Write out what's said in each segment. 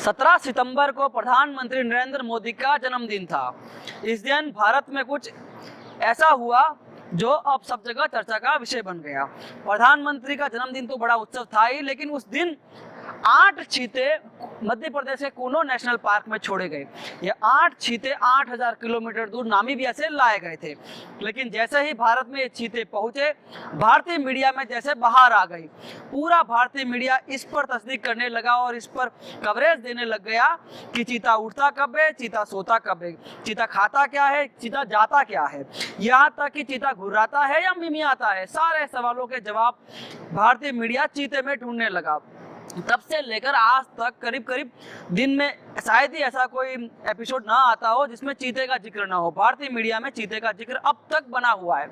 17 सितंबर को प्रधानमंत्री नरेंद्र मोदी का जन्मदिन था। इस दिन भारत में कुछ ऐसा हुआ जो अब सब जगह चर्चा का विषय बन गया। प्रधानमंत्री का जन्मदिन तो बड़ा उत्सव था ही, लेकिन उस दिन 8 चीते मध्य प्रदेश के कूनो नेशनल पार्क में छोड़े गए। ये 8 चीते 8000 किलोमीटर दूर नामीबिया से लाए गए थे। लेकिन जैसे ही भारत में ये चीते पहुंचे, भारतीय मीडिया में जैसे बाहर आ गई। पूरा भारतीय मीडिया इस पर तस्दीक करने लगा और इस पर कवरेज देने लग गया कि चीता उठता कब है, चीता सोता कब है, चीता खाता क्या है, चीता जाता क्या है, यहाँ तक कि चीता घुर्राता है या मिमियाता है। सारे सवालों के जवाब भारतीय मीडिया चीते में ढूंढने लगा। तब से लेकर आज तक करीब करीब दिन में शायद ही ऐसा कोई एपिसोड ना आता हो जिसमें चीते का जिक्र ना हो। भारतीय मीडिया में चीते का जिक्र अब तक बना हुआ है।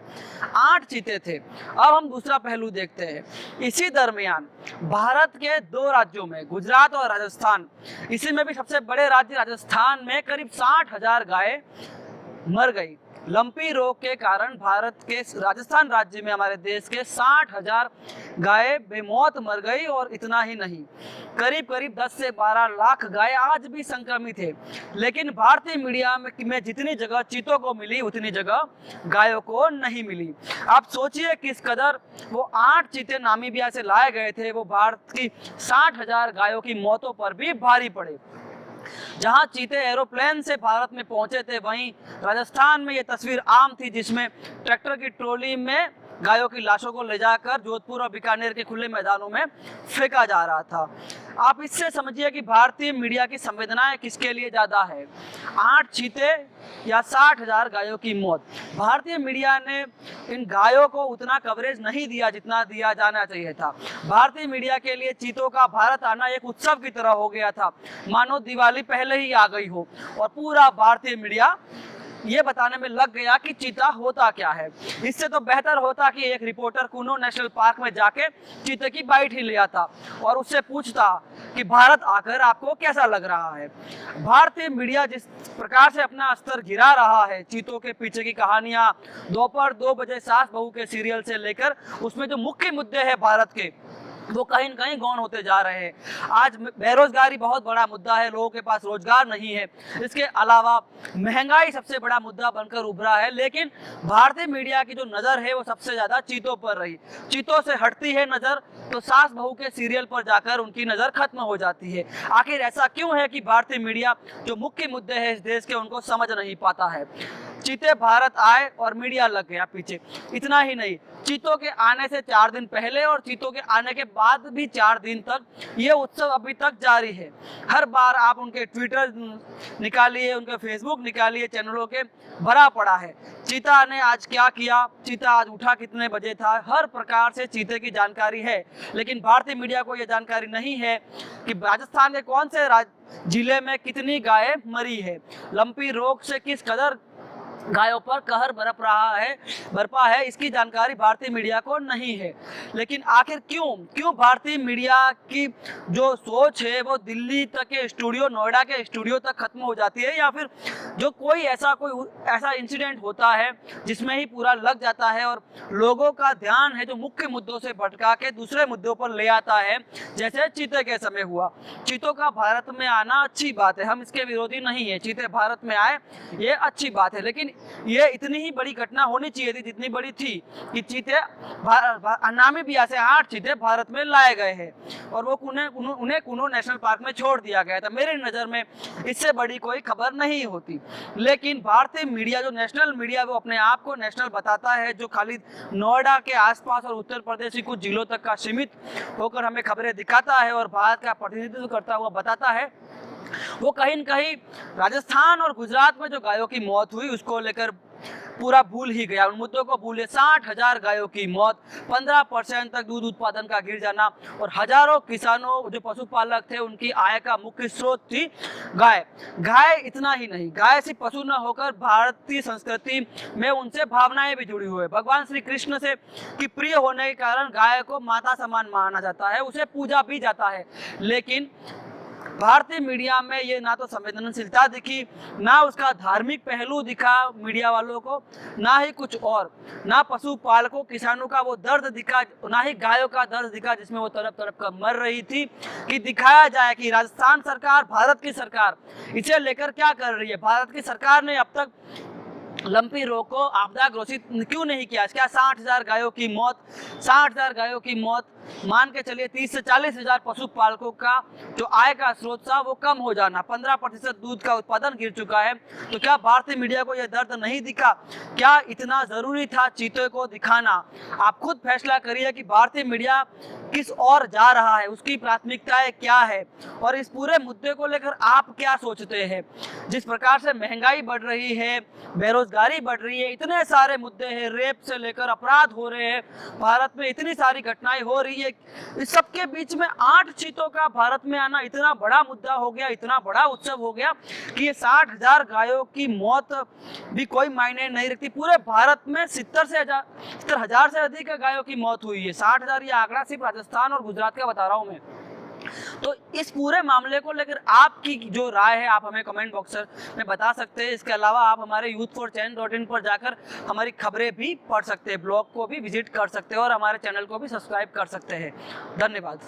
8 चीते थे। अब हम दूसरा पहलू देखते हैं। इसी दरमियान भारत के 2 राज्यों में, गुजरात और राजस्थान, इसी में भी सबसे बड़े राज्य राजस्थान में करीब 60,000 गायें मर गई। लंपी रोग के कारण भारत के राजस्थान राज्य में, हमारे देश के 60,000 गायें बेमौत मर गई। और इतना ही नहीं, करीब करीब 10 से 12 लाख गायें आज भी संक्रमित है। लेकिन भारतीय मीडिया में जितनी जगह चीतों को मिली, उतनी जगह गायों को नहीं मिली। आप सोचिए किस कदर वो 8 चीते नामीबिया से लाए गए थे, वो भारत की 60,000 गायों की मौतों पर भी भारी पड़े। जहां चीते एरोप्लेन से भारत में पहुंचे थे, वहीं राजस्थान में ये तस्वीर आम थी जिसमें ट्रैक्टर की ट्रॉली में गायों की लाशों को ले जाकर जोधपुर और बीकानेर के खुले मैदानों में फेंका जा रहा था। आप इससे समझिए कि भारतीय मीडिया की संवेदनाएं किसके लिए ज़्यादा है, 8 चीते या 60,000 गायों की मौत। भारतीय मीडिया ने इन गायों को उतना कवरेज नहीं दिया जितना दिया जाना चाहिए था। भारतीय मीडिया के लिए चीतों का भारत आना एक उत्सव की तरह हो गया था, मानो दिवाली पहले ही आ गई हो। और पूरा भारतीय मीडिया ये बताने में लग गया कि चीता होता क्या है। इससे तो बेहतर होता कि एक रिपोर्टर कूनो नेशनल पार्क में जाके चीते की बाइट ही ले आता और उससे पूछता कि भारत आकर आपको कैसा लग रहा है। भारतीय मीडिया जिस प्रकार से अपना स्तर गिरा रहा है, चीतों के पीछे की कहानियां दोपहर 2 बजे सास बहू के सीरियल से लेकर उसमें जो मुख्य मुद्दे हैं भारत के, वो कहीं न कहीं गौण होते जा रहे हैं। आज बेरोजगारी बहुत बड़ा मुद्दा है, लोगों के पास रोजगार नहीं है। इसके अलावा महंगाई सबसे बड़ा मुद्दा बनकर उभरा है। लेकिन भारतीय मीडिया की जो नज़र है वो सबसे ज़्यादा चीतों पर रही। चीतों से हटती है नज़र तो सास बहू के सीरियल पर जाकर उनकी नज़र खत्म हो जाती है। आखिर ऐसा क्यों है कि भारतीय मीडिया जो मुख्य मुद्दे हैं इस देश के, उनको समझ नहीं पाता है। चीते भारत आए और मीडिया लग गया पीछे। इतना ही नहीं, चीतों के आने से 4 दिन पहले और चीतों के आने के बाद भी 4 दिन तक ये उत्सव अभी तक जारी है। हर बार आप उनके ट्विटर निकालिए, उनके फेसबुक निकालिए, चैनलों के भरा पड़ा है। चीता ने आज क्या किया, चीता आज उठा कितने बजे था, हर प्रकार से चीते की जानकारी है। लेकिन भारतीय मीडिया को ये जानकारी नहीं है कि राजस्थान के कौन से जिले में कितनी गायें मरी है, लंपी रोग से किस कदर गायों पर कहर बरपा है, इसकी जानकारी भारतीय मीडिया को नहीं है। लेकिन आखिर क्यों भारतीय मीडिया की जो सोच है वो दिल्ली तक के स्टूडियो, नोएडा के स्टूडियो तक खत्म हो जाती है, या फिर जो कोई ऐसा इंसिडेंट होता है जिसमें ही पूरा लग जाता है और लोगों का ध्यान है जो मुख्य मुद्दों से भटका के दूसरे मुद्दों पर ले आता है, जैसे चीते के समय हुआ। चीतों का भारत में आना अच्छी बात है, हम इसके विरोधी नहीं है। चीते भारत में आए ये अच्छी बात है, लेकिन ये इतनी ही बड़ी घटना होनी चाहिए थी जितनी बड़ी थी कि चीते नामीबिया से 8 चीते भारत में लाए गए हैं और वो उन्हें कूनो नेशनल पार्क में छोड़ दिया गया था। मेरी नज़र में इससे बड़ी कोई खबर नहीं होती। लेकिन भारतीय मीडिया, जो नेशनल मीडिया, वो अपने आप को नेशनल बताता है, जो खाली नोएडा के आसपास और उत्तर प्रदेश की कुछ जिलों तक का सीमित होकर हमें खबरें दिखाता है और भारत का प्रतिनिधित्व करता हुआ बताता है, वो कहीं न कहीं राजस्थान और गुजरात में जो गायों की मौत हुई उसको लेकर पूरा भूल ही गया, उन मुद्दों को भूले। 60,000 गायों की मौत, 15% तक दूध उत्पादन का गिर जाना और हजारों किसानों जो पशुपालक थे उनकी आय का मुख्य स्रोत थी गाय। इतना ही नहीं, गाय सिर्फ पशु न होकर भारतीय संस्कृति में उनसे भावनाएं भी जुड़ी हुई है। भगवान श्री कृष्ण से की प्रिय होने के कारण गाय को माता समान माना जाता है, उसे पूजा भी जाता है। लेकिन भारतीय मीडिया में ये ना तो संवेदनशीलता दिखी, ना उसका धार्मिक पहलू दिखा मीडिया वालों को, ना ही कुछ और, ना पशुपालकों किसानों का वो दर्द दिखा, ना ही गायों का दर्द दिखा जिसमें वो तड़प तड़प कर मर रही थी, कि दिखाया जाए कि राजस्थान सरकार, भारत की सरकार इसे लेकर क्या कर रही है। भारत की सरकार ने अब तक लंपी रोग को आपदा घोषित क्यों नहीं किया। क्या 60,000 गायों की मौत, 60,000 गायों की मौत, मान के चलिए 30 से 40,000 पशुपालकों का जो आय का स्रोत था वो कम हो जाना, 15% दूध का उत्पादन गिर चुका है। तो क्या भारतीय मीडिया को यह दर्द नहीं दिखा? क्या इतना जरूरी था चीते को दिखाना? आप खुद फैसला करिए कि भारतीय मीडिया किस ओर जा रहा है, उसकी प्राथमिकताएं क्या है, और इस पूरे मुद्दे को लेकर आप क्या सोचते हैं। जिस प्रकार से महंगाई बढ़ रही है, बेरोजगारी बढ़ रही है, इतने सारे मुद्दे हैं, रेप से लेकर अपराध हो रहे हैं, भारत में इतनी सारी घटनाएं हो रही है, इस सबके बीच में 8 चीतों का भारत में आना इतना बड़ा मुद्दा हो गया, इतना बड़ा उत्सव हो गया कि ये 60,000 गायों की मौत भी कोई मायने नहीं रखती। पूरे भारत में 70,000 से अधिक गायों की मौत हुई है। 60,000 ये आंकड़ा सिर्फ राजस्थान और गुजरात का बता रहा हूं मैं। तो इस पूरे मामले को लेकर आपकी जो राय है आप हमें कमेंट बॉक्स में बता सकते हैं। इसके अलावा आप हमारे youth4change.in पर जाकर हमारी खबरें भी पढ़ सकते हैं, ब्लॉग को भी विजिट कर सकते हैं और हमारे चैनल को भी सब्सक्राइब कर सकते हैं। धन्यवाद।